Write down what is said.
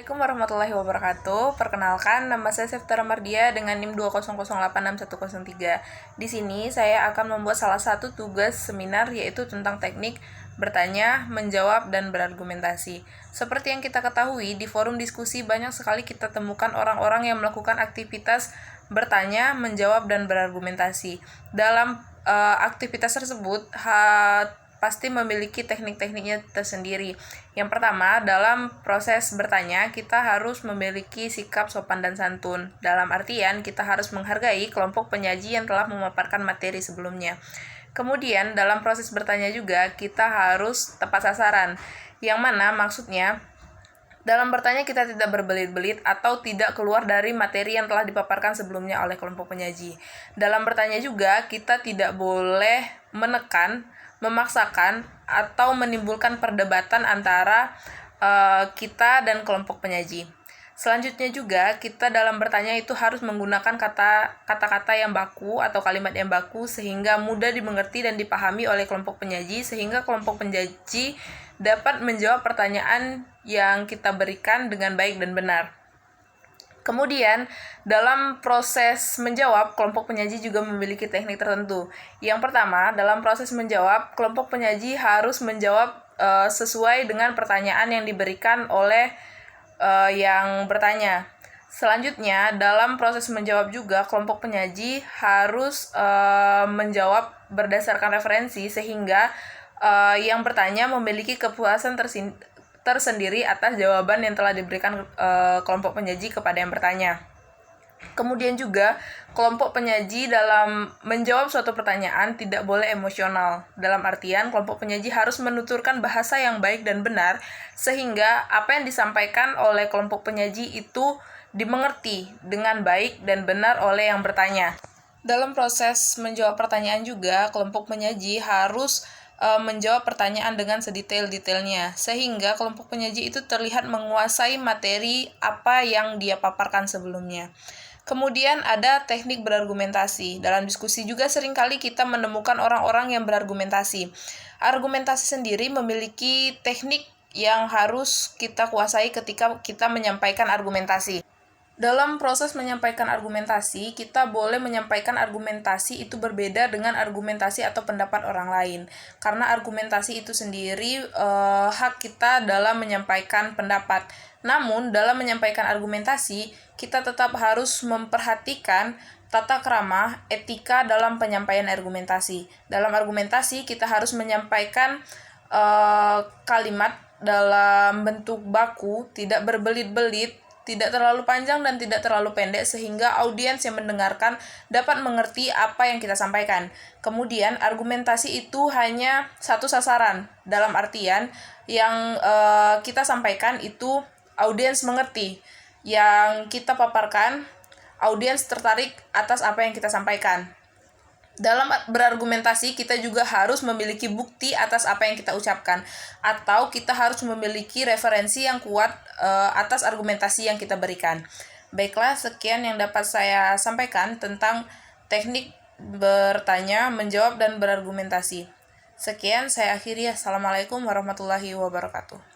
Assalamualaikum warahmatullahi wabarakatuh. Perkenalkan, nama saya Seftara Mardia dengan NIM 200866103. Di sini saya akan membuat salah satu tugas seminar yaitu tentang teknik bertanya, menjawab, dan berargumentasi. Seperti yang kita ketahui, di forum diskusi banyak sekali kita temukan orang-orang yang melakukan aktivitas bertanya, menjawab, dan berargumentasi. Dalam aktivitas tersebut, pasti memiliki teknik-tekniknya tersendiri. Yang pertama, dalam proses bertanya, kita harus memiliki sikap sopan dan santun. Dalam artian, kita harus menghargai kelompok penyaji yang telah memaparkan materi sebelumnya. Kemudian, dalam proses bertanya juga, kita harus tepat sasaran. Yang mana maksudnya, dalam bertanya kita tidak berbelit-belit atau tidak keluar dari materi yang telah dipaparkan sebelumnya oleh kelompok penyaji. Dalam bertanya juga, kita tidak boleh menekan, memaksakan, atau menimbulkan perdebatan antara kita dan kelompok penyaji. Selanjutnya juga, kita dalam bertanya itu harus menggunakan kata-kata yang baku atau kalimat yang baku sehingga mudah dimengerti dan dipahami oleh kelompok penyaji, sehingga kelompok penyaji dapat menjawab pertanyaan yang kita berikan dengan baik dan benar. Kemudian, dalam proses menjawab, kelompok penyaji juga memiliki teknik tertentu. Yang pertama, dalam proses menjawab, kelompok penyaji harus menjawab sesuai dengan pertanyaan yang diberikan oleh yang bertanya. Selanjutnya, dalam proses menjawab juga, kelompok penyaji harus menjawab berdasarkan referensi sehingga yang bertanya memiliki kepuasan tersendiri atas jawaban yang telah diberikan kelompok penyaji kepada yang bertanya. Kemudian juga, kelompok penyaji dalam menjawab suatu pertanyaan tidak boleh emosional. Dalam artian, kelompok penyaji harus menuturkan bahasa yang baik dan benar, sehingga apa yang disampaikan oleh kelompok penyaji itu dimengerti dengan baik dan benar oleh yang bertanya. Dalam proses menjawab pertanyaan juga, kelompok penyaji harus menjawab pertanyaan dengan sedetail-detailnya, sehingga kelompok penyaji itu terlihat menguasai materi apa yang dia paparkan sebelumnya. Kemudian ada teknik berargumentasi. Dalam diskusi juga seringkali kita menemukan orang-orang yang berargumentasi. Argumentasi sendiri memiliki teknik yang harus kita kuasai ketika kita menyampaikan argumentasi. Dalam proses menyampaikan argumentasi, kita boleh menyampaikan argumentasi itu berbeda dengan argumentasi atau pendapat orang lain. Karena argumentasi itu sendiri hak kita dalam menyampaikan pendapat. Namun, dalam menyampaikan argumentasi, kita tetap harus memperhatikan tata krama, etika dalam penyampaian argumentasi. Dalam argumentasi, kita harus menyampaikan kalimat dalam bentuk baku, tidak berbelit-belit, tidak terlalu panjang dan tidak terlalu pendek sehingga audiens yang mendengarkan dapat mengerti apa yang kita sampaikan. Kemudian argumentasi itu hanya satu sasaran, dalam artian yang kita sampaikan itu audiens mengerti. Yang kita paparkan, audiens tertarik atas apa yang kita sampaikan. Dalam berargumentasi, kita juga harus memiliki bukti atas apa yang kita ucapkan, atau kita harus memiliki referensi yang kuat atas argumentasi yang kita berikan. Baiklah, sekian yang dapat saya sampaikan tentang teknik bertanya, menjawab, dan berargumentasi. Sekian, saya akhiri. Assalamualaikum warahmatullahi wabarakatuh.